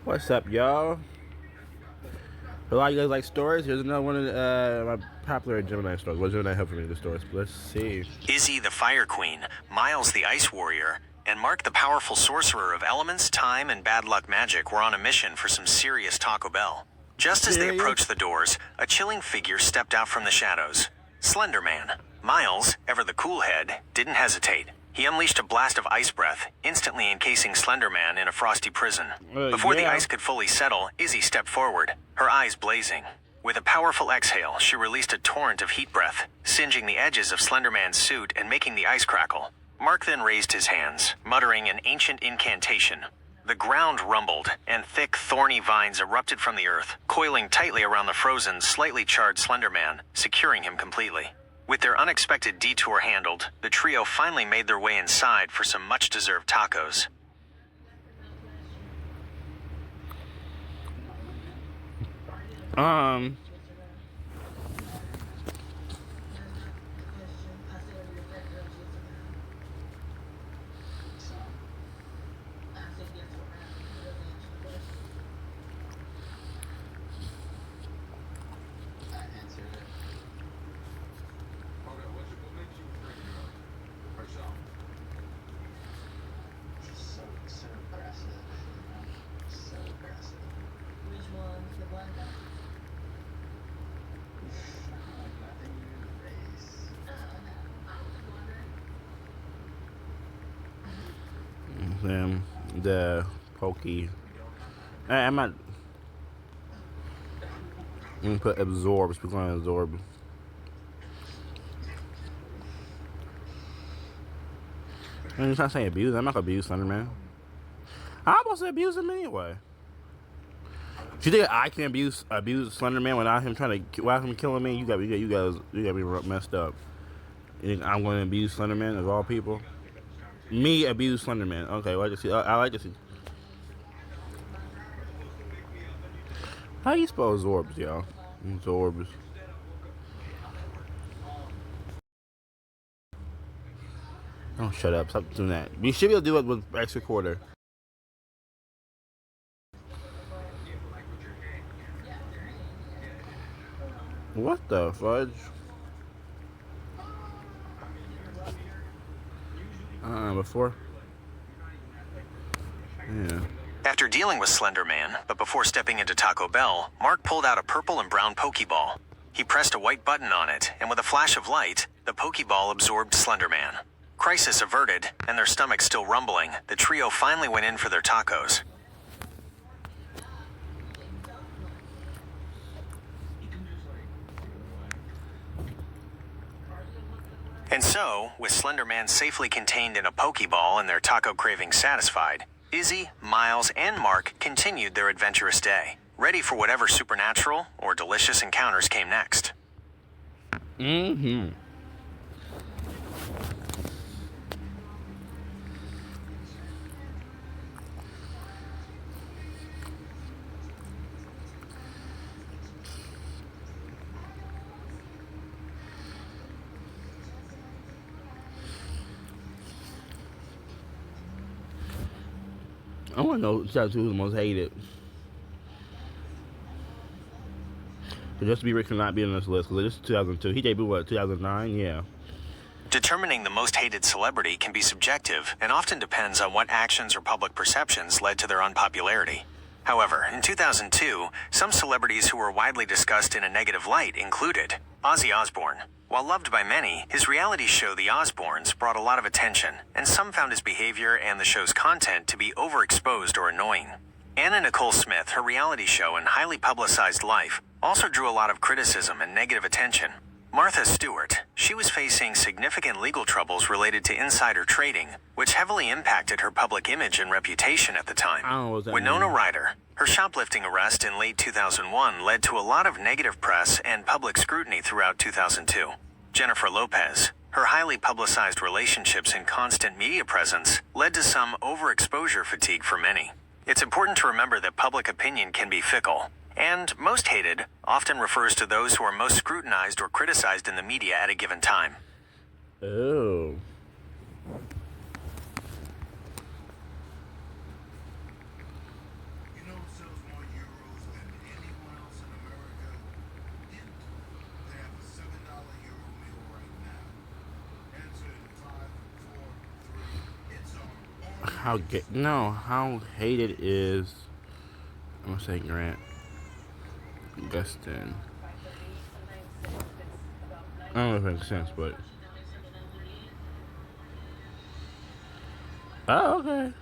What's up, y'all? A lot of you guys like stories. Here's another one of my popular Gemini stories. What Gemini have for me the stories? Let's see. Izzy the Fire Queen, Miles the Ice Warrior, and Mark the powerful sorcerer of elements, time, and bad luck magic were on a mission for some serious Taco Bell. Just as they approached the doors, a chilling figure stepped out from the shadows. Slender Man. Miles, ever the cool head, didn't hesitate. He unleashed a blast of ice breath, instantly encasing Slender Man in a frosty prison. Before the ice could fully settle, Izzy stepped forward, her eyes blazing. With a powerful exhale, she released a torrent of heat breath, singeing the edges of Slender Man's suit and making the ice crackle. Mark then raised his hands, muttering an ancient incantation. The ground rumbled, and thick, thorny vines erupted from the earth, coiling tightly around the frozen, slightly charred Slender Man, securing him completely. With their unexpected detour handled, the trio finally made their way inside for some much-deserved tacos. The pokey. I'm not. I'm gonna put absorbs. We're going to absorb. I'm just not saying abuse. I'm not gonna abuse Slender Man. I'm supposed to abuse him anyway. Do you think I can abuse Slender Man without him without him killing me? You got me messed up. You think I'm going to abuse Slender Man of all people? Me abuse Slender Man. Okay, well, I like to see. How you spell Zorbs, y'all? Zorbs. Oh, shut up. Stop doing that. You should be able to do it with X Recorder. What the fudge? Before? Yeah. After dealing with Slender Man, but before stepping into Taco Bell, Mark pulled out a purple and brown Pokeball. He pressed a white button on it, and with a flash of light, the Pokeball absorbed Slender Man. Crisis averted, and their stomachs still rumbling, the trio finally went in for their tacos. And so, with Slender Man safely contained in a Pokeball and their taco cravings satisfied, Izzy, Miles, and Mark continued their adventurous day, ready for whatever supernatural or delicious encounters came next. I want to know who's the most hated. So just to be Rick not be on this list, because this is 2002. He debuted, what, 2009? Yeah. Determining the most hated celebrity can be subjective and often depends on what actions or public perceptions led to their unpopularity. However, in 2002, some celebrities who were widely discussed in a negative light included Ozzy Osbourne. While loved by many, his reality show The Osbournes brought a lot of attention, and some found his behavior and the show's content to be overexposed or annoying. Anna Nicole Smith, her reality show and highly publicized life, also drew a lot of criticism and negative attention. Martha Stewart, she was facing significant legal troubles related to insider trading, which heavily impacted her public image and reputation at the time. Winona Ryder, her shoplifting arrest in late 2001 led to a lot of negative press and public scrutiny throughout 2002. Jennifer Lopez, her highly publicized relationships and constant media presence led to some overexposure fatigue for many. It's important to remember that public opinion can be fickle, and most hated often refers to those who are most scrutinized or criticized in the media at a given time. Oh. how hated is. I'm gonna say Grant Gustin. I don't know if it makes sense, but oh, okay.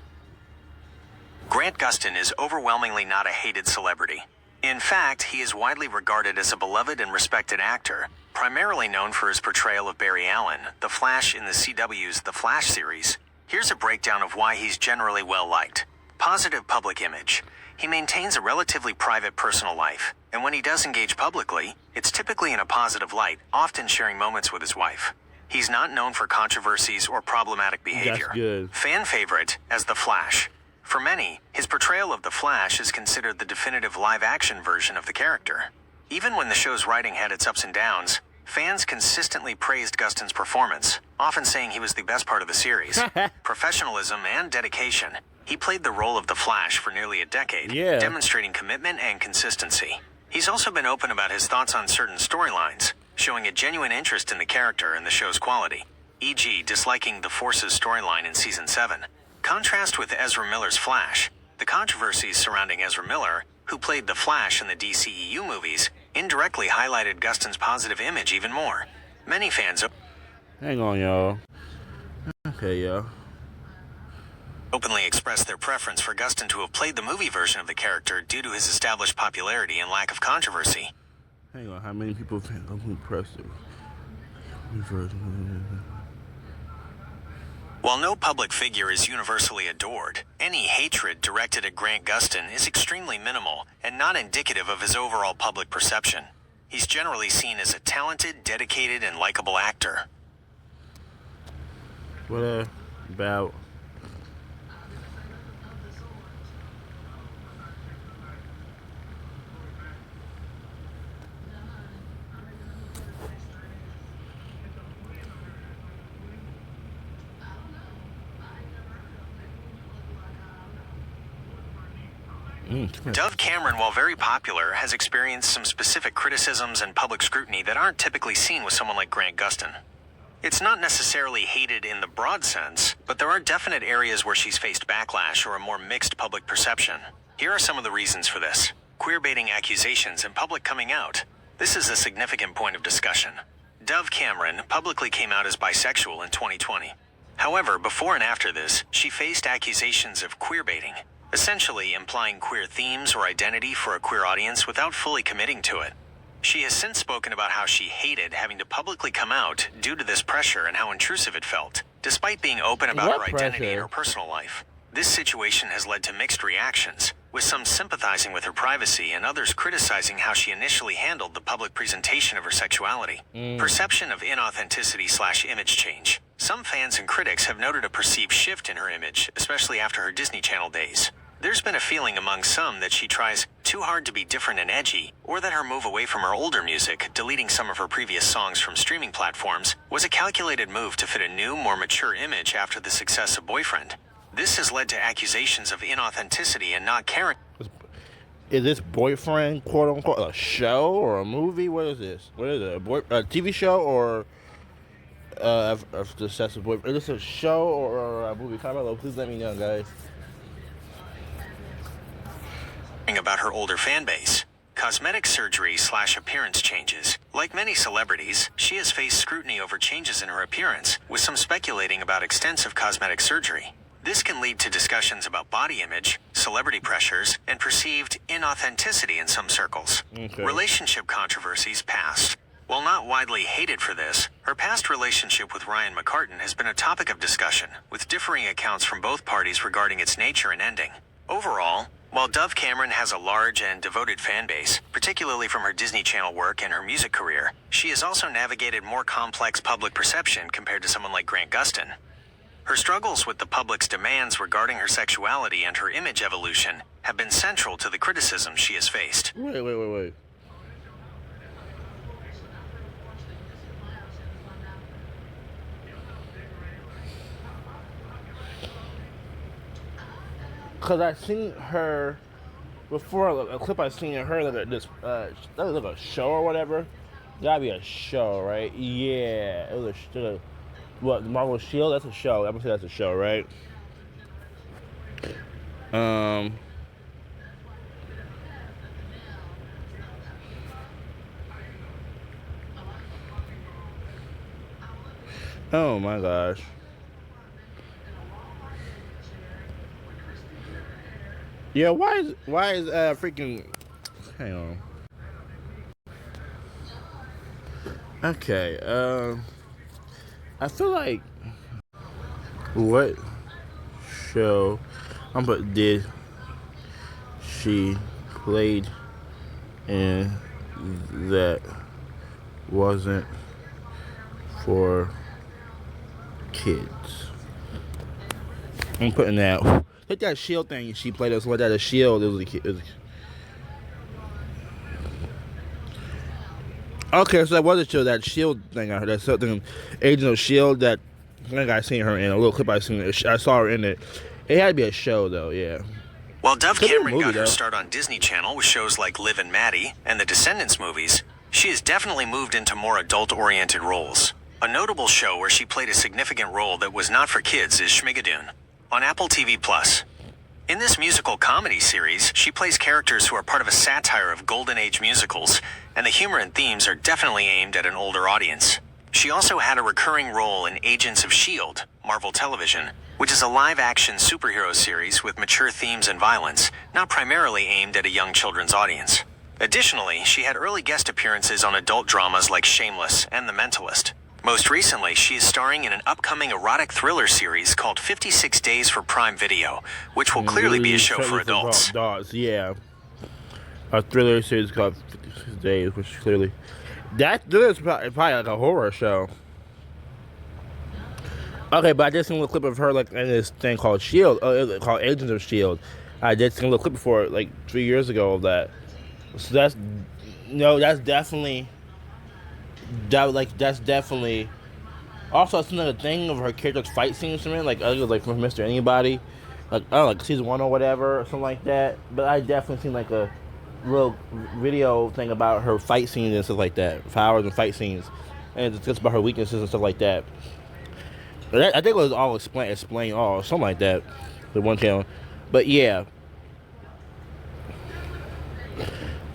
Grant Gustin is overwhelmingly not a hated celebrity. In fact, he is widely regarded as a beloved and respected actor, primarily known for his portrayal of Barry Allen, the Flash in the CW's The Flash series. Here's a breakdown of why he's generally well-liked. Positive public image. He maintains a relatively private personal life, and when he does engage publicly, it's typically in a positive light, often sharing moments with his wife. He's not known for controversies or problematic behavior. That's good. Fan favorite as the Flash. For many, his portrayal of the Flash is considered the definitive live-action version of the character. Even when the show's writing had its ups and downs, fans consistently praised Gustin's performance, often saying he was the best part of the series. Professionalism and dedication. He played the role of the Flash for nearly a decade, demonstrating commitment and consistency. He's also been open about his thoughts on certain storylines, showing a genuine interest in the character and the show's quality, e.g. disliking the Force's storyline in Season 7. Contrast with Ezra Miller's Flash. The controversies surrounding Ezra Miller, who played the Flash in the DCEU movies, indirectly highlighted Gustin's positive image even more. Many fans Hang on, y'all. Okay, y'all. openly expressed their preference for Gustin to have played the movie version of the character due to his established popularity and lack of controversy. Hang on, how many people think I'm impressive? While no public figure is universally adored, any hatred directed at Grant Gustin is extremely minimal and not indicative of his overall public perception. He's generally seen as a talented, dedicated, and likable actor. What about Dove Cameron, while very popular, has experienced some specific criticisms and public scrutiny that aren't typically seen with someone like Grant Gustin. It's not necessarily hated in the broad sense, but there are definite areas where she's faced backlash or a more mixed public perception. Here are some of the reasons for this. Queer-baiting accusations and public coming out. This is a significant point of discussion. Dove Cameron publicly came out as bisexual in 2020. However, before and after this, she faced accusations of queer-baiting, essentially implying queer themes or identity for a queer audience without fully committing to it. She has since spoken about how she hated having to publicly come out due to this pressure and how intrusive it felt, despite being open about her identity and her personal life. This situation has led to mixed reactions, with some sympathizing with her privacy and others criticizing how she initially handled the public presentation of her sexuality. Perception of inauthenticity/image change. Some fans and critics have noted a perceived shift in her image, especially after her Disney Channel days. There's been a feeling among some that she tries too hard to be different and edgy, or that her move away from her older music, deleting some of her previous songs from streaming platforms, was a calculated move to fit a new, more mature image after the success of Boyfriend. This has led to accusations of inauthenticity and not caring. Is this Boyfriend, quote unquote, a show or a movie? What is this? What is it? A TV show or a successful Boyfriend? Is this a show or a movie? Comment below. Please let me know, guys. About her older fan base. Cosmetic surgery/appearance changes. Like many celebrities, she has faced scrutiny over changes in her appearance, with some speculating about extensive cosmetic surgery. This can lead to discussions about body image, celebrity pressures, and perceived inauthenticity in some circles. Relationship controversies past. While not widely hated for this, her past relationship with Ryan McCartan has been a topic of discussion, with differing accounts from both parties regarding its nature and ending. Overall, while Dove Cameron has a large and devoted fan base, particularly from her Disney Channel work and her music career, she has also navigated more complex public perception compared to someone like Grant Gustin. Her struggles with the public's demands regarding her sexuality and her image evolution have been central to the criticism she has faced. Wait. Because I seen her before, a clip I seen of her, like this, that was like a show or whatever. Gotta be a show, right? Yeah, it was what, Marvel Shield? That's a show. I'm gonna say that's a show, right? Um. Oh my gosh. Yeah, why is freaking hang on. Okay, I feel like what show but did she played in that wasn't for kids? I'm putting that. Hit that shield thing she played us. What that a shield? It was a kid. Okay, so that was a show. That shield thing I heard. That something, Agent of Shield. That I think I seen her in a little clip. I saw her in it. It had to be a show though. Yeah. While Dove Could be a Cameron movie, got her though. start on Disney Channel with shows like Liv and Maddie and the Descendants movies, she has definitely moved into more adult-oriented roles. A notable show where she played a significant role that was not for kids is Schmigadoon on Apple TV+. In this musical comedy series, she plays characters who are part of a satire of Golden Age musicals, and the humor and themes are definitely aimed at an older audience. She also had a recurring role in Agents of S.H.I.E.L.D., Marvel Television, which is a live-action superhero series with mature themes and violence, not primarily aimed at a young children's audience. Additionally, she had early guest appearances on adult dramas like Shameless and The Mentalist. Most recently, she is starring in an upcoming erotic thriller series called 56 Days for Prime Video, which will clearly be a show for adults. Yeah. A thriller series called 56 Days, which clearly that is probably like a horror show. Okay, but I just seen a little clip of her like in this thing called Shield, called Agents of Shield. I did see a little clip before, like 3 years ago of that. So that's definitely that's definitely. Also, I've seen another thing of her character's fight scenes from it, like from Mr. Anybody, like I don't know, like season 1 or whatever, or something like that. But I definitely seen like a little video thing about her fight scenes and stuff like that, powers and fight scenes, and it's just about her weaknesses and stuff like that. But I think it was all explain all something like that, the one channel. But yeah.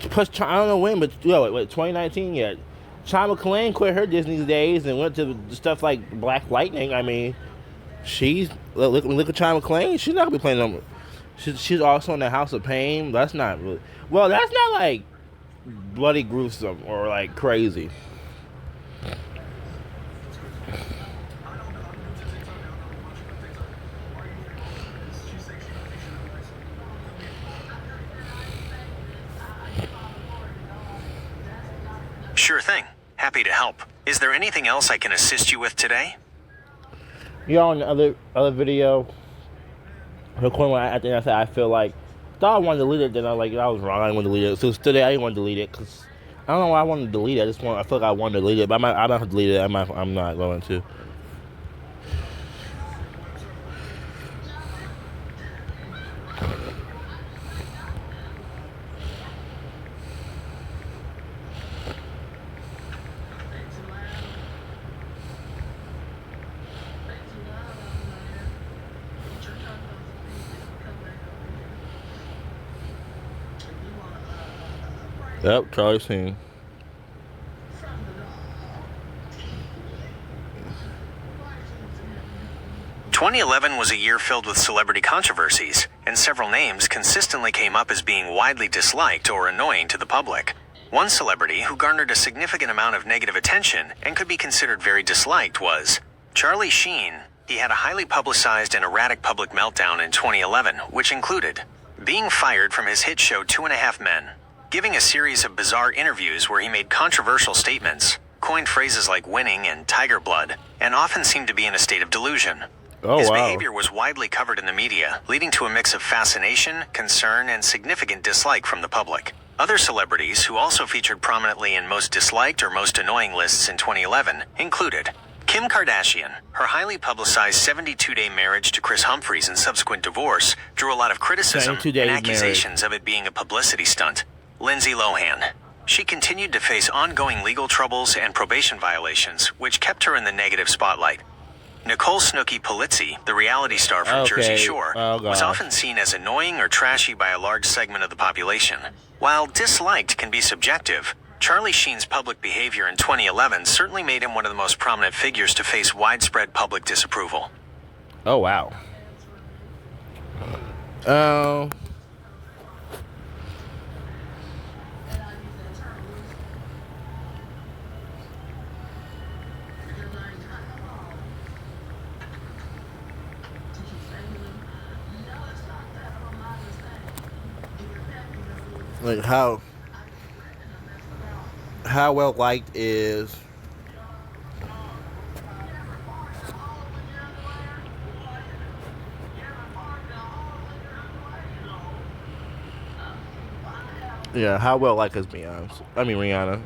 Plus, I don't know when, but 2019 yet. Chama McClain quit her Disney days and went to stuff like Black Lightning. I mean, look at Chama McClain. She's not gonna be playing no more. She's also in the House of Pain. That's not really that's not like bloody gruesome or like crazy. Sure thing. Happy to help. Is there anything else I can assist you with today? On the other video, the corner I think I said I feel like thought I wanted to delete it, then I was wrong. I didn't want to delete it. So today I didn't want to delete it because I don't know why I wanted to delete it. I feel like I wanted to delete it, but I might have to delete it. I'm not going to. Yep, Charlie Sheen. "2011 was a year filled with celebrity controversies, and several names consistently came up as being widely disliked or annoying to the public. One celebrity who garnered a significant amount of negative attention and could be considered very disliked was Charlie Sheen. He had a highly publicized and erratic public meltdown in 2011, which included being fired from his hit show 2.5 Men, giving a series of bizarre interviews where he made controversial statements, coined phrases like winning and tiger blood, and often seemed to be in a state of delusion. His behavior was widely covered in the media, leading to a mix of fascination, concern, and significant dislike from the public. Other celebrities who also featured prominently in most disliked or most annoying lists in 2011 included Kim Kardashian. Her highly publicized 72-day marriage to Chris Humphries and subsequent divorce drew a lot of criticism and accusations of it being a publicity stunt. Lindsay Lohan. She continued to face ongoing legal troubles and probation violations, which kept her in the negative spotlight. Nicole Snooki Polizzi, the reality star from Jersey Shore, was often seen as annoying or trashy by a large segment of the population. While disliked can be subjective, Charlie Sheen's public behavior in 2011 certainly made him one of the most prominent figures to face widespread public disapproval. Oh, wow. Like how well liked is how well liked is Beyonce? I mean Rihanna.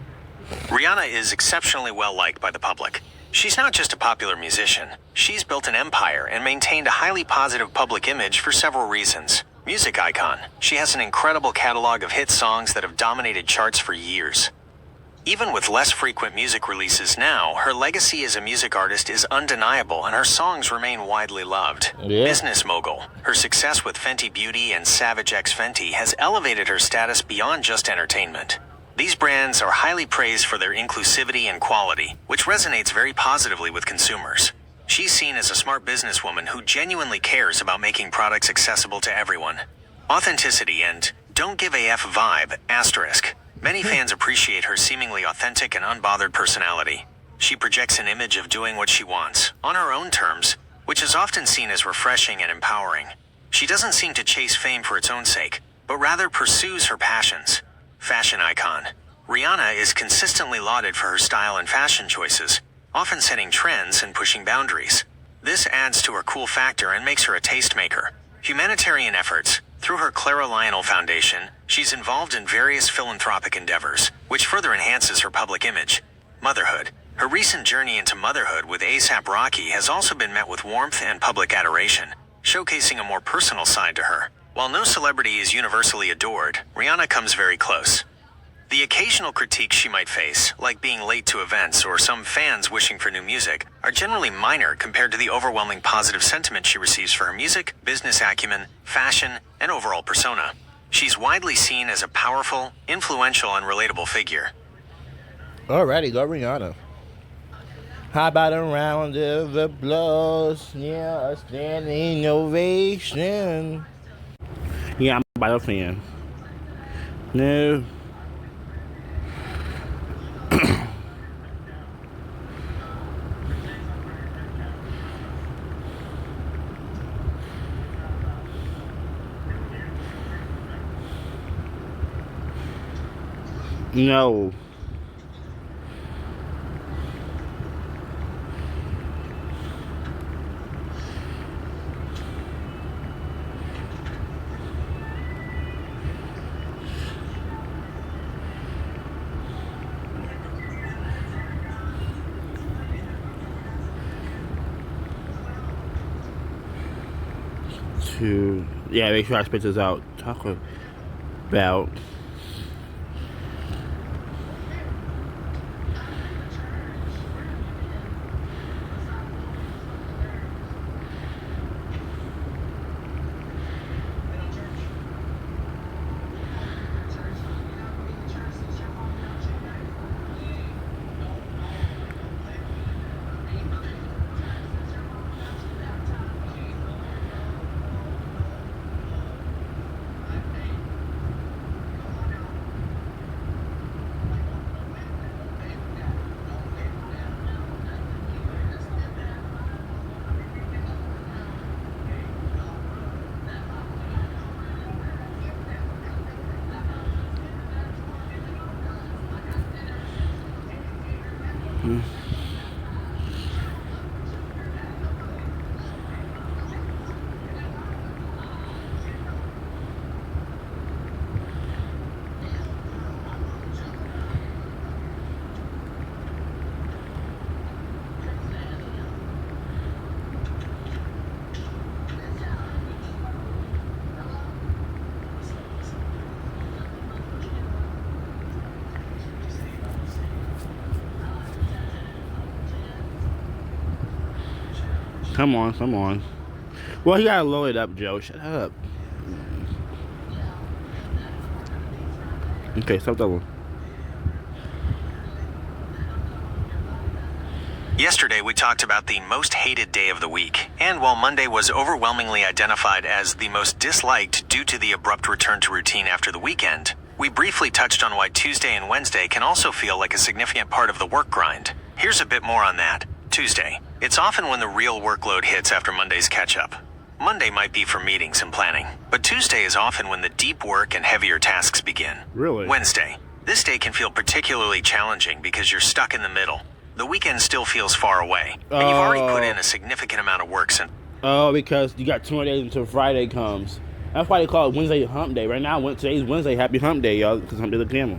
Rihanna is exceptionally well liked by the public. She's not just a popular musician. She's built an empire and maintained a highly positive public image for several reasons. Music icon, she has an incredible catalog of hit songs that have dominated charts for years. Even with less frequent music releases now, her legacy as a music artist is undeniable and her songs remain widely loved. Business mogul, her success with Fenty Beauty and Savage X Fenty has elevated her status beyond just entertainment. These brands are highly praised for their inclusivity and quality, which resonates very positively with consumers. She's seen as a smart businesswoman who genuinely cares about making products accessible to everyone. Authenticity and don't give a F vibe, asterisk. Many fans appreciate her seemingly authentic and unbothered personality. She projects an image of doing what she wants, on her own terms, which is often seen as refreshing and empowering. She doesn't seem to chase fame for its own sake, but rather pursues her passions. Fashion icon. Rihanna is consistently lauded for her style and fashion choices, often setting trends and pushing boundaries. This adds to her cool factor and makes her a tastemaker. Humanitarian efforts. Through her Clara Lionel Foundation, she's involved in various philanthropic endeavors, which further enhances her public image. Motherhood. Her recent journey into motherhood with A$AP Rocky has also been met with warmth and public adoration, showcasing a more personal side to her. While no celebrity is universally adored, Rihanna comes very close. The occasional critiques she might face, like being late to events or some fans wishing for new music, are generally minor compared to the overwhelming positive sentiment she receives for her music, business acumen, fashion, and overall persona. She's widely seen as a powerful, influential, and relatable figure. Alrighty, go Rihanna. How about a round of applause? Yeah, a standing ovation. Yeah, I'm a Bible fan. No. No. Make sure I spit this out. Talk about Come on, come on. Well, you gotta load it up, Joe. Shut up. Okay, stop that one. Yesterday, we talked about the most hated day of the week, and while Monday was overwhelmingly identified as the most disliked due to the abrupt return to routine after the weekend, we briefly touched on why Tuesday and Wednesday can also feel like a significant part of the work grind. Here's a bit more on that. Tuesday. It's often when the real workload hits after Monday's catch-up. Monday might be for meetings and planning, but Tuesday is often when the deep work and heavier tasks begin. Really? Wednesday. This day can feel particularly challenging because you're stuck in the middle. The weekend still feels far away, and you've already put in a significant amount of work since... Oh, because you got 2 more days until Friday comes. That's why they call it Wednesday Hump Day. Right now, today's Wednesday. Happy Hump Day, y'all, because Hump Day the camel.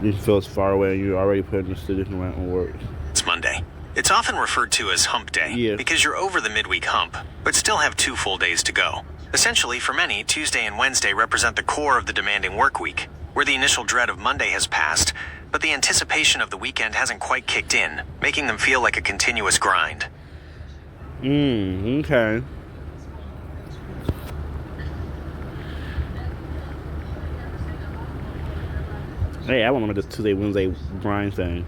You feel it's far away, and you're already putting a significant amount of work. It's Monday. It's often referred to as Hump Day because you're over the midweek hump, but still have 2 full days to go. Essentially, for many, Tuesday and Wednesday represent the core of the demanding work week, where the initial dread of Monday has passed, but the anticipation of the weekend hasn't quite kicked in, making them feel like a continuous grind. Okay. Hey, I want to this Tuesday, Wednesday grind thing.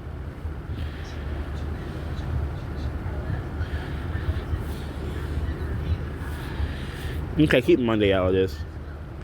Okay, keep Monday out of this.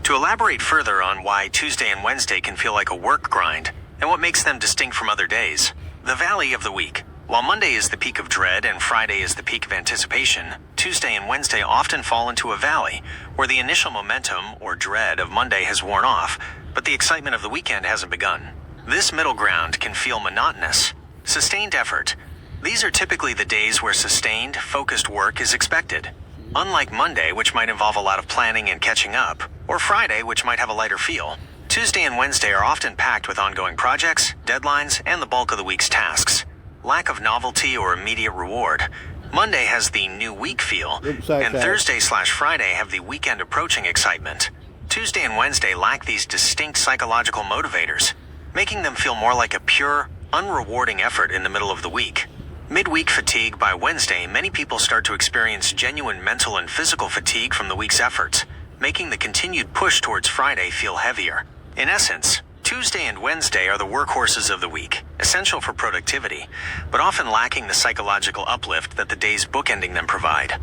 To elaborate further on why Tuesday and Wednesday can feel like a work grind, and what makes them distinct from other days, the valley of the week. While Monday is the peak of dread and Friday is the peak of anticipation, Tuesday and Wednesday often fall into a valley, where the initial momentum, or dread, of Monday has worn off, but the excitement of the weekend hasn't begun. This middle ground can feel monotonous. Sustained effort. These are typically the days where sustained, focused work is expected. Unlike Monday, which might involve a lot of planning and catching up, or Friday, which might have a lighter feel, Tuesday and Wednesday are often packed with ongoing projects, deadlines, and the bulk of the week's tasks. Lack of novelty or immediate reward. Monday has the new week feel, and Thursday/Friday have the weekend approaching excitement. Tuesday and Wednesday lack these distinct psychological motivators, making them feel more like a pure, unrewarding effort in the middle of the week. Midweek fatigue. By Wednesday, many people start to experience genuine mental and physical fatigue from the week's efforts, making the continued push towards Friday feel heavier. In essence, Tuesday and Wednesday are the workhorses of the week, essential for productivity, but often lacking the psychological uplift that the days bookending them provide.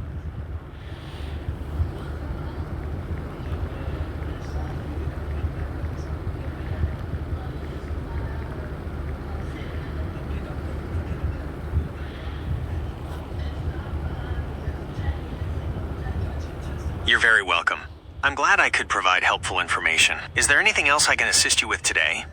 You're very welcome. I'm glad I could provide helpful information. Is there anything else I can assist you with today?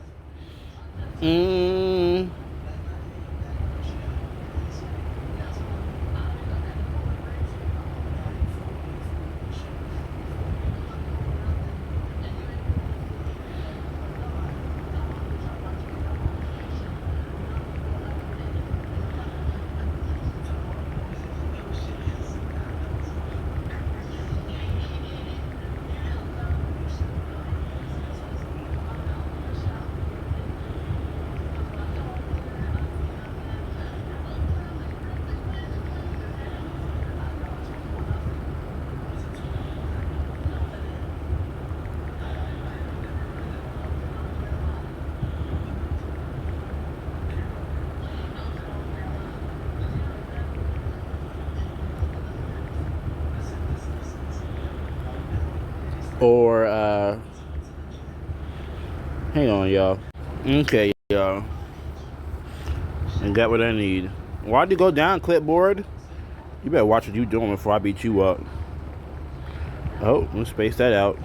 Or, hang on, y'all. Okay, y'all. I got what I need. Why'd you go down, clipboard? You better watch what you doing before I beat you up. Oh, let's space that out.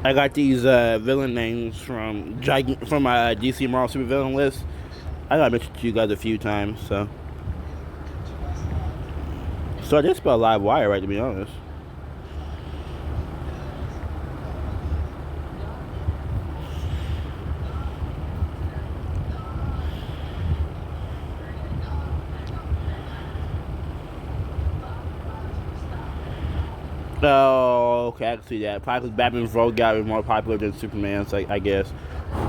I got these villain names from my DC Marvel super villain list. I gotta mention to you guys a few times, so. So I did spell live wire right, to be honest. Oh, okay, I can see that. Probably because Batman's Rogue guy was more popular than Superman, so I guess.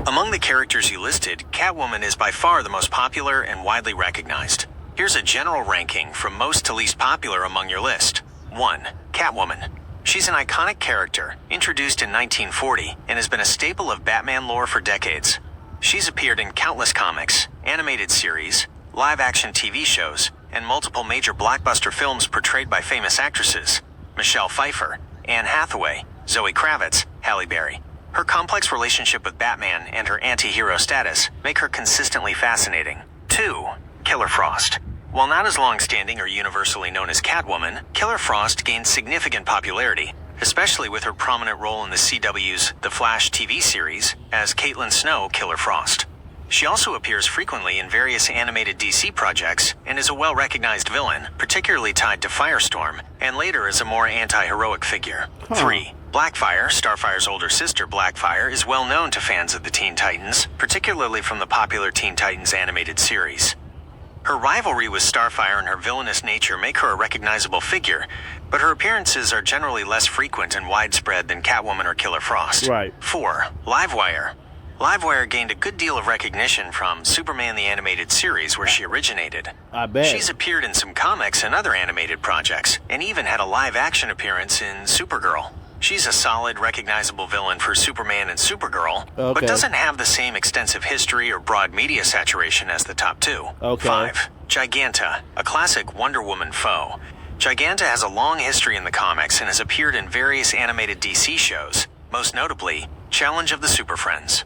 Among the characters you listed, Catwoman is by far the most popular and widely recognized. Here's a general ranking from most to least popular among your list. 1. Catwoman. She's an iconic character, introduced in 1940, and has been a staple of Batman lore for decades. She's appeared in countless comics, animated series, live-action TV shows, and multiple major blockbuster films portrayed by famous actresses. Michelle Pfeiffer, Anne Hathaway, Zoe Kravitz, Halle Berry. Her complex relationship with Batman and her anti-hero status make her consistently fascinating. 2. Killer Frost. While not as long-standing or universally known as Catwoman, Killer Frost gained significant popularity, especially with her prominent role in the CW's The Flash TV series as Caitlin Snow Killer Frost. She also appears frequently in various animated DC projects and is a well-recognized villain, particularly tied to Firestorm, and later as a more anti-heroic figure. 3. Blackfire, Starfire's older sister Blackfire, is well known to fans of the Teen Titans, particularly from the popular Teen Titans animated series. Her rivalry with Starfire and her villainous nature make her a recognizable figure, but her appearances are generally less frequent and widespread than Catwoman or Killer Frost. Right. 4. Livewire. Livewire gained a good deal of recognition from Superman the Animated Series, where she originated. I bet. She's appeared in some comics and other animated projects, and even had a live-action appearance in Supergirl. She's a solid, recognizable villain for Superman and Supergirl, but doesn't have the same extensive history or broad media saturation as the top two. 5. Giganta, a classic Wonder Woman foe. Giganta has a long history in the comics and has appeared in various animated DC shows, most notably Challenge of the Super Friends.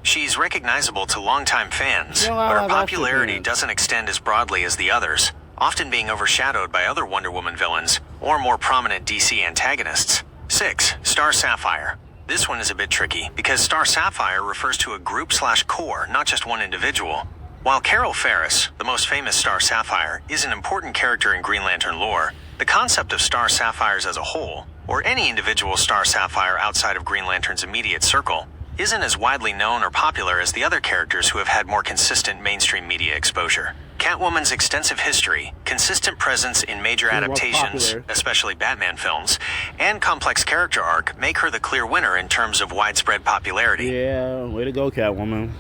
She's recognizable to longtime fans, but her popularity doesn't extend as broadly as the others, often being overshadowed by other Wonder Woman villains or more prominent DC antagonists. 6. Star Sapphire. This one is a bit tricky, because Star Sapphire refers to a group/core, not just one individual. While Carol Ferris, the most famous Star Sapphire, is an important character in Green Lantern lore, the concept of Star Sapphires as a whole, or any individual Star Sapphire outside of Green Lantern's immediate circle, isn't as widely known or popular as the other characters who have had more consistent mainstream media exposure. Catwoman's extensive history, consistent presence in major adaptations, especially Batman films, and complex character arc make her the clear winner in terms of widespread popularity. Yeah, way to go, Catwoman.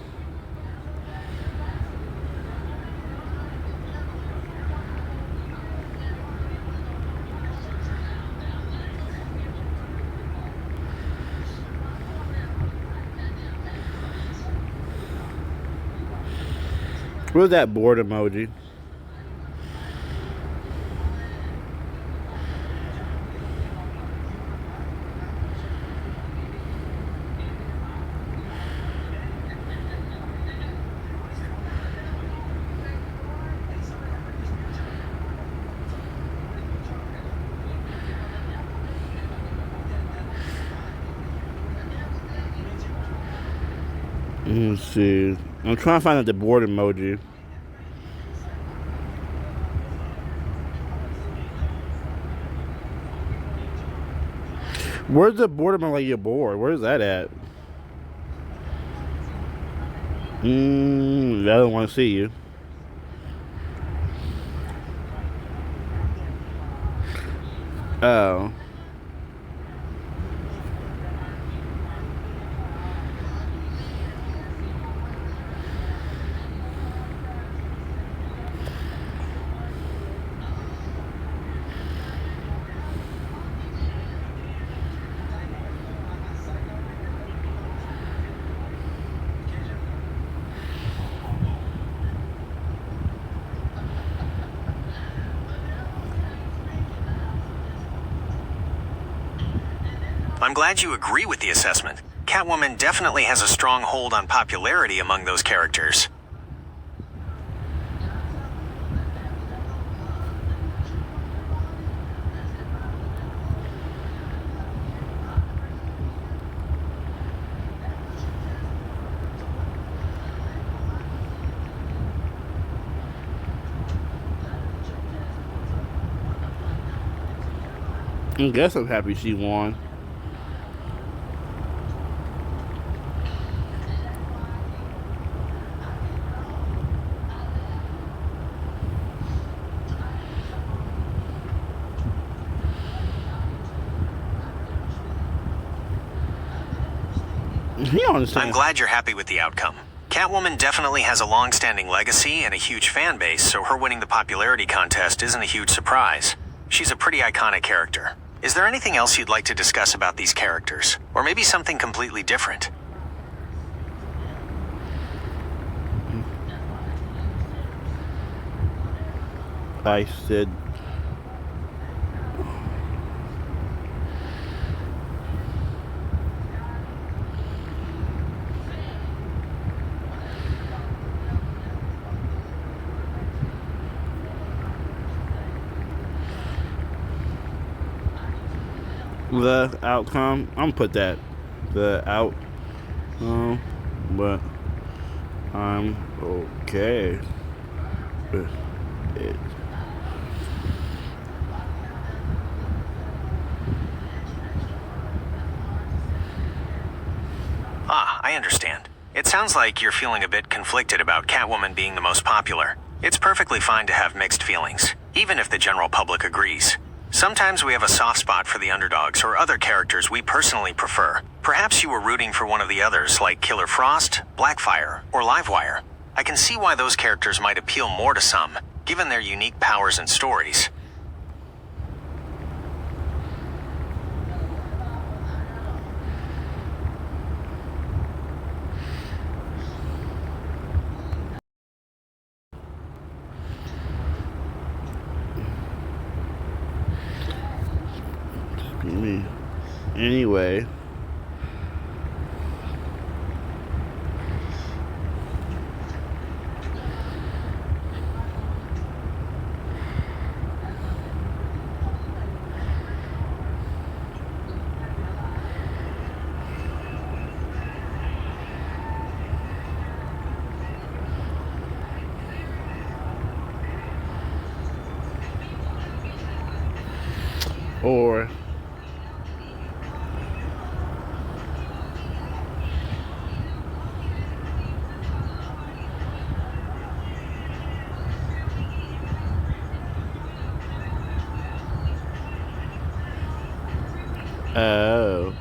Where's that board emoji? Let's see. I'm trying to find out the board emoji. Where's the board emoji, like your board? Where's that at? I don't want to see you. Oh. I'm glad you agree with the assessment. Catwoman definitely has a strong hold on popularity among those characters. I guess I'm happy she won. I'm glad you're happy with the outcome. Catwoman definitely has a long-standing legacy and a huge fan base, so her winning the popularity contest isn't a huge surprise. She's a pretty iconic character. Is there anything else you'd like to discuss about these characters? Or maybe something completely different? I said... the outcome, I'm gonna put that the out but I'm okay with it. Ah, I understand. It sounds like you're feeling a bit conflicted about Catwoman being the most popular. It's perfectly fine to have mixed feelings, even if the general public agrees. Sometimes we have a soft spot for the underdogs or other characters we personally prefer. Perhaps you were rooting for one of the others, like Killer Frost, Blackfire, or Livewire. I can see why those characters might appeal more to some, given their unique powers and stories. Anyway, or oh.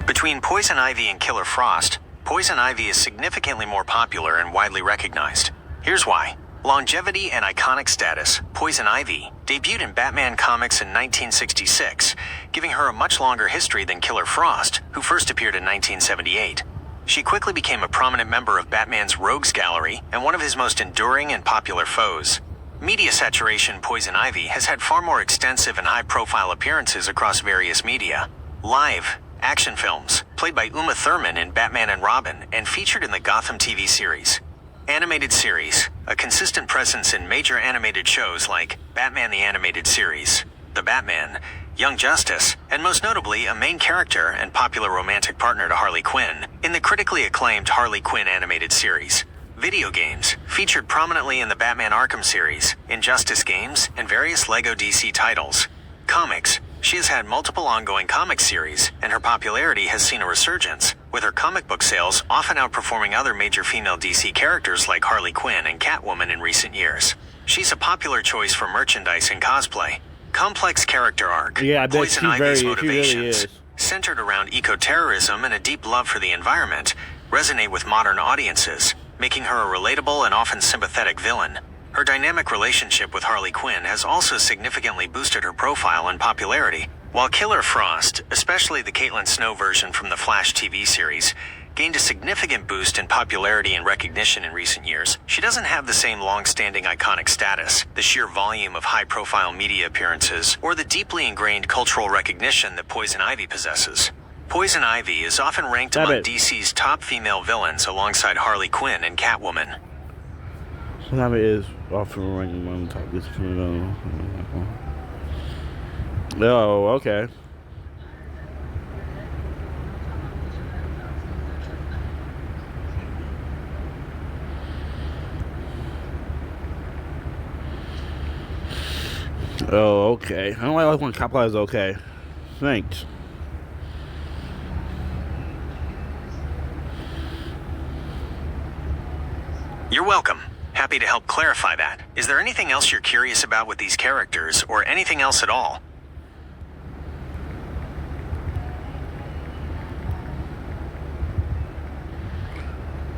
Between Poison Ivy and Killer Frost, Poison Ivy is significantly more popular and widely recognized. Here's why. Longevity and iconic status, Poison Ivy debuted in Batman comics in 1966, giving her a much longer history than Killer Frost, who first appeared in 1978. She quickly became a prominent member of Batman's Rogues Gallery and one of his most enduring and popular foes. Media saturation Poison Ivy has had far more extensive and high-profile appearances across various media. Live, action films, played by Uma Thurman in Batman and Robin and featured in the Gotham TV series. Animated series, a consistent presence in major animated shows like Batman the Animated Series, The Batman, Young Justice, and most notably a main character and popular romantic partner to Harley Quinn in the critically acclaimed Harley Quinn animated series. Video games, featured prominently in the Batman Arkham series, Injustice games, and various LEGO DC titles. Comics, she has had multiple ongoing comic series, and her popularity has seen a resurgence, with her comic book sales often outperforming other major female DC characters like Harley Quinn and Catwoman in recent years. She's a popular choice for merchandise and cosplay. Complex character arc, Yeah, I bet Poison she Ivy's really motivations, is. centered around eco-terrorism and a deep love for the environment, resonate with modern audiences, making her a relatable and often sympathetic villain. Her dynamic relationship with Harley Quinn has also significantly boosted her profile and popularity. While Killer Frost, especially the Caitlin Snow version from the Flash TV series, gained a significant boost in popularity and recognition in recent years, she doesn't have the same long-standing iconic status, the sheer volume of high-profile media appearances, or the deeply ingrained cultural recognition that Poison Ivy possesses. Poison Ivy is often ranked among DC's top female villains alongside Harley Quinn and Catwoman. Sometimes it is often ranking on top of this. Oh, okay. Oh, okay. I don't like when cop is okay. Thanks. You're welcome. Happy to help clarify that. Is there anything else you're curious about with these characters, or anything else at all?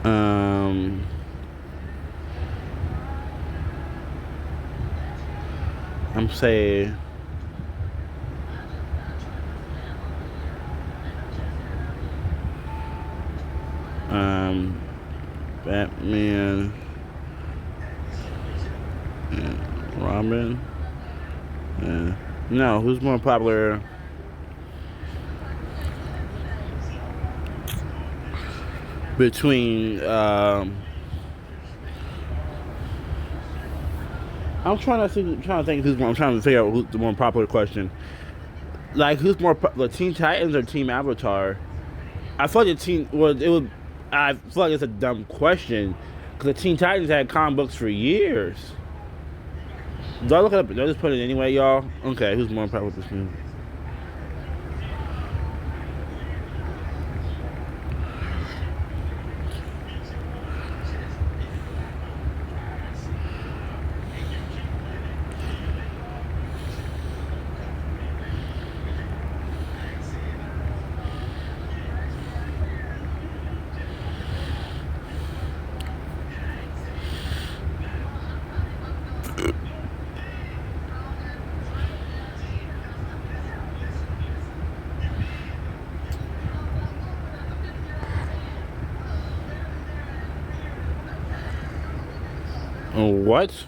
I'm saying Batman and Robin. No, who's more popular? Between I'm trying to think who's more. I'm trying to figure out who's the more popular question. Like who's more, the Teen Titans or Team Avatar? I thought the Teen was it was. I feel like it's a dumb question because the Teen Titans had comic books for years. Do I look it up? Do I just put it anyway, y'all? Okay, who's more popular between? What?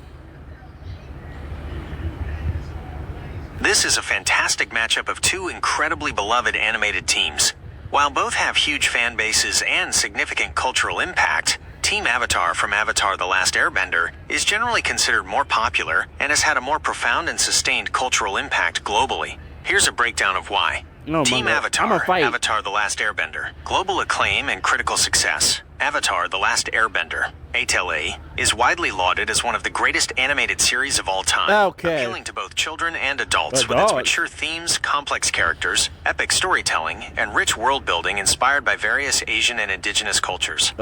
This is a fantastic matchup of two incredibly beloved animated teams. While both have huge fan bases and significant cultural impact, Team Avatar from Avatar: The Last Airbender is generally considered more popular and has had a more profound and sustained cultural impact globally. Here's a breakdown of why. Team Avatar, Avatar: The Last Airbender, global acclaim and critical success. Avatar: The Last Airbender, ATLA, is widely lauded as one of the greatest animated series of all time, appealing to both children and adults with its mature themes, complex characters, epic storytelling, and rich world building inspired by various Asian and indigenous cultures.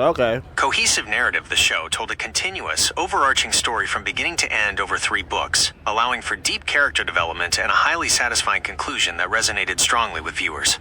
Cohesive narrative, the show told a continuous, overarching story from beginning to end over 3 books, allowing for deep character development and a highly satisfying conclusion that resonated strongly with viewers.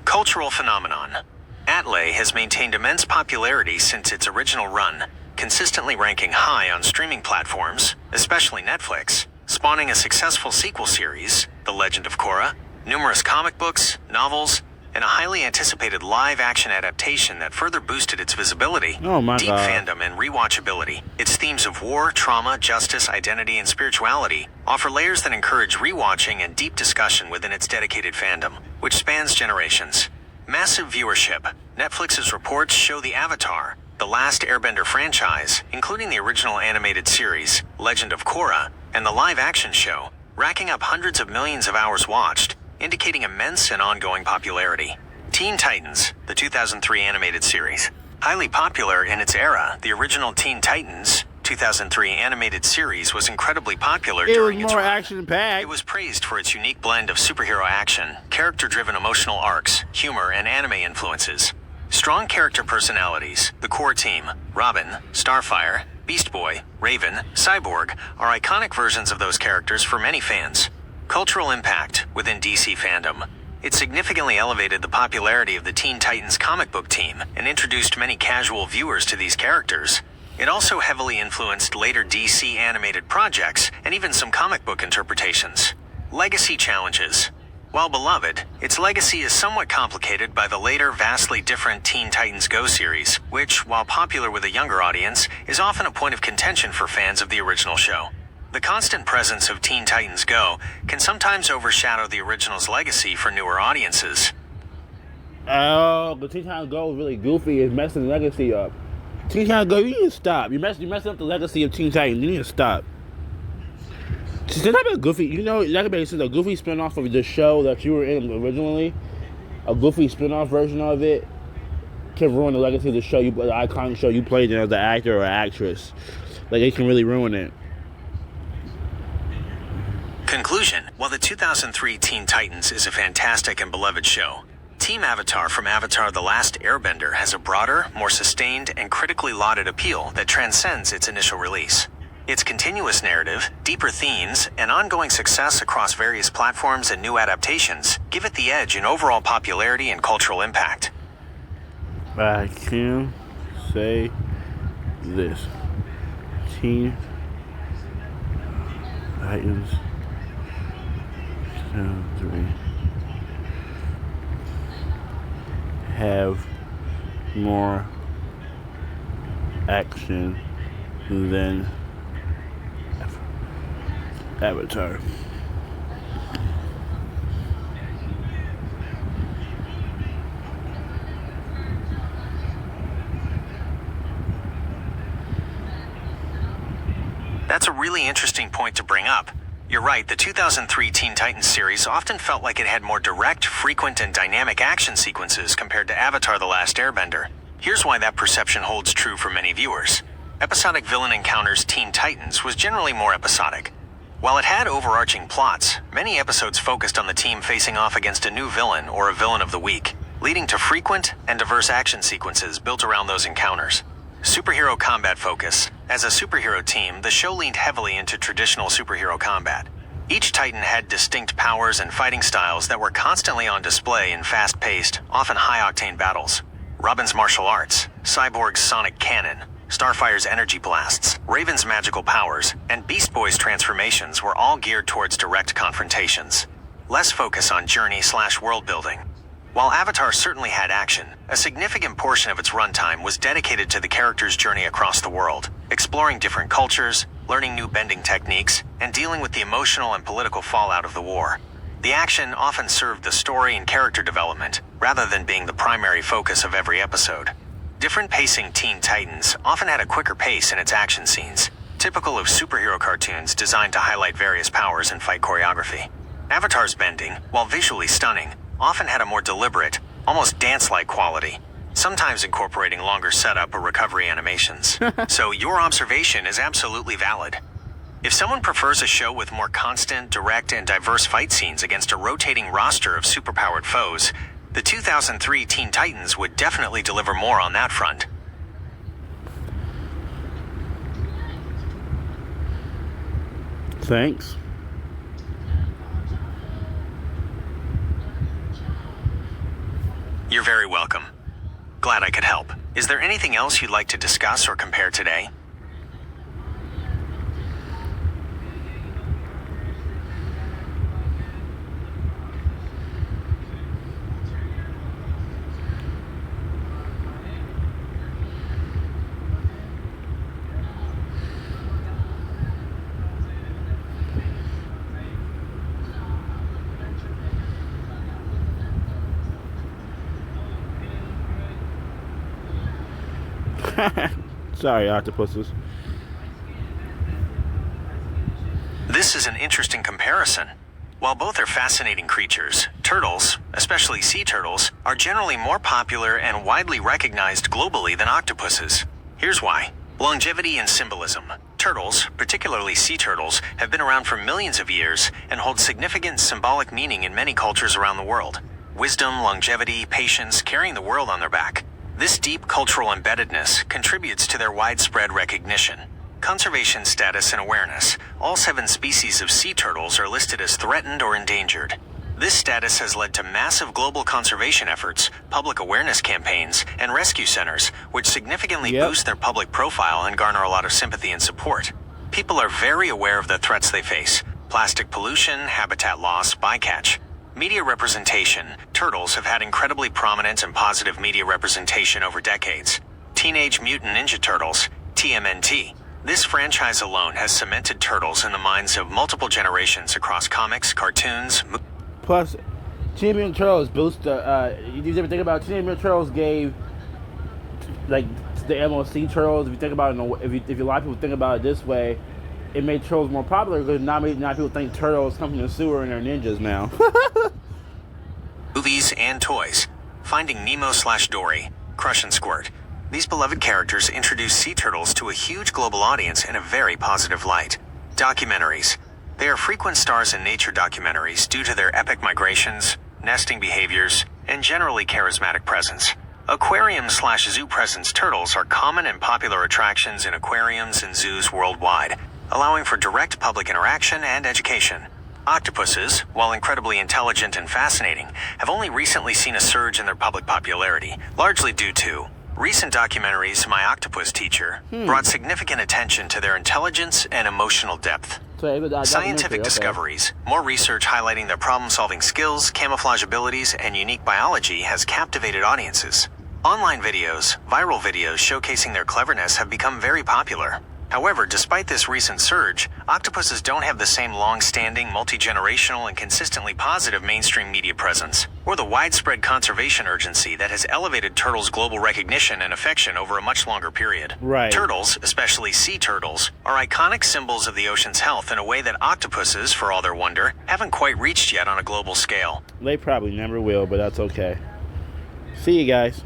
Cultural phenomenon. ATLA has maintained immense popularity since its original run, consistently ranking high on streaming platforms, especially Netflix, spawning a successful sequel series, The Legend of Korra, numerous comic books, novels, and a highly anticipated live-action adaptation that further boosted its visibility, deep fandom, and rewatchability. Its themes of war, trauma, justice, identity, and spirituality offer layers that encourage rewatching and deep discussion within its dedicated fandom, which spans generations. Massive viewership. Netflix's reports show the Avatar: The Last Airbender franchise, including the original animated series, Legend of Korra, and the live-action show, racking up hundreds of millions of hours watched, indicating immense and ongoing popularity. Teen Titans, the 2003 animated series. Highly popular in its era, the original Teen Titans 2003 animated series was incredibly popular during its run. Action-packed. It was praised for its unique blend of superhero action, character-driven emotional arcs, humor, and anime influences. Strong character personalities, the core team, Robin, Starfire, Beast Boy, Raven, Cyborg, are iconic versions of those characters for many fans. Cultural impact within DC fandom. It significantly elevated the popularity of the Teen Titans comic book team and introduced many casual viewers to these characters. It also heavily influenced later DC animated projects and even some comic book interpretations. Legacy challenges. While beloved, its legacy is somewhat complicated by the later, vastly different Teen Titans Go series, which, while popular with a younger audience, is often a point of contention for fans of the original show. The constant presence of Teen Titans Go can sometimes overshadow the original's legacy for newer audiences. Oh, the Teen Titans Go is really goofy. It's messing the legacy up. Teen Titans Go, you need to stop. You're messing up the legacy of Teen Titans. You need to stop. Since that be a goofy, you know, that could be a goofy spinoff of the show that you were in originally. A goofy spinoff version of it can ruin the legacy of the show, the iconic show you played in as an actor or actress. Like, it can really ruin it. Conclusion. While the 2003 Teen Titans is a fantastic and beloved show, Team Avatar from Avatar: The Last Airbender has a broader, more sustained, and critically lauded appeal that transcends its initial release. Its continuous narrative, deeper themes, and ongoing success across various platforms and new adaptations give it the edge in overall popularity and cultural impact. I can say this. Teen Titans 3 have more action than Avatar. That's a really interesting point to bring up. You're right, the 2003 Teen Titans series often felt like it had more direct, frequent, and dynamic action sequences compared to Avatar: The Last Airbender. Here's why that perception holds true for many viewers. Episodic Villain Encounters Teen Titans was generally more episodic. While it had overarching plots, many episodes focused on the team facing off against a new villain or a villain of the week, leading to frequent and diverse action sequences built around those encounters. Superhero combat focus. As a superhero team, the show leaned heavily into traditional superhero combat. Each Titan had distinct powers and fighting styles that were constantly on display in fast-paced, often high-octane battles. Robin's martial arts, Cyborg's sonic cannon, Starfire's energy blasts, Raven's magical powers, and Beast Boy's transformations were all geared towards direct confrontations. Less focus on journey/world building. While Avatar certainly had action, a significant portion of its runtime was dedicated to the character's journey across the world, exploring different cultures, learning new bending techniques, and dealing with the emotional and political fallout of the war. The action often served the story and character development, rather than being the primary focus of every episode. Different pacing Teen Titans often had a quicker pace in its action scenes, typical of superhero cartoons designed to highlight various powers and fight choreography. Avatar's bending, while visually stunning, often had a more deliberate, almost dance-like quality, sometimes incorporating longer setup or recovery animations. So your observation is absolutely valid. If someone prefers a show with more constant, direct, and diverse fight scenes against a rotating roster of superpowered foes, the 2003 Teen Titans would definitely deliver more on that front. Thanks. You're very welcome. Glad I could help. Is there anything else you'd like to discuss or compare today? Sorry, octopuses. This is an interesting comparison. While both are fascinating creatures, turtles, especially sea turtles, are generally more popular and widely recognized globally than octopuses. Here's why. Longevity and symbolism. Turtles, particularly sea turtles, have been around for millions of years and hold significant symbolic meaning in many cultures around the world. Wisdom, longevity, patience, carrying the world on their back. This deep cultural embeddedness contributes to their widespread recognition. Conservation status and awareness. All 7 species of sea turtles are listed as threatened or endangered. This status has led to massive global conservation efforts, public awareness campaigns, and rescue centers, which significantly boost their public profile and garner a lot of sympathy and support. People are very aware of the threats they face: plastic pollution, habitat loss, bycatch. Media representation. Turtles have had incredibly prominent and positive media representation over decades. Teenage Mutant Ninja Turtles, TMNT. This franchise alone has cemented Turtles in the minds of multiple generations across comics, cartoons. Plus, Teenage Mutant Turtles boost the. You ever think about Teenage Mutant Turtles gave like the MOC Turtles? If you think about it, if a lot of people think about it this way, it made Turtles more popular because now people think Turtles come from the sewer and they're ninjas now. Movies and toys. Finding Nemo/Dory, Crush and Squirt. These beloved characters introduce sea turtles to a huge global audience in a very positive light. Documentaries. They are frequent stars in nature documentaries due to their epic migrations, nesting behaviors, and generally charismatic presence. Aquarium/zoo presence turtles are common and popular attractions in aquariums and zoos worldwide, allowing for direct public interaction and education. Octopuses, while incredibly intelligent and fascinating, have only recently seen a surge in their public popularity, largely due to Recent documentaries, My Octopus Teacher, brought significant attention to their intelligence and emotional depth. Scientific discoveries, more research highlighting their problem-solving skills, camouflage abilities, and unique biology has captivated audiences. Online videos, viral videos showcasing their cleverness have become very popular. However, despite this recent surge, octopuses don't have the same long-standing, multi-generational, and consistently positive mainstream media presence, or the widespread conservation urgency that has elevated turtles' global recognition and affection over a much longer period. Right. Turtles, especially sea turtles, are iconic symbols of the ocean's health in a way that octopuses, for all their wonder, haven't quite reached yet on a global scale. They probably never will, but that's okay. See you guys.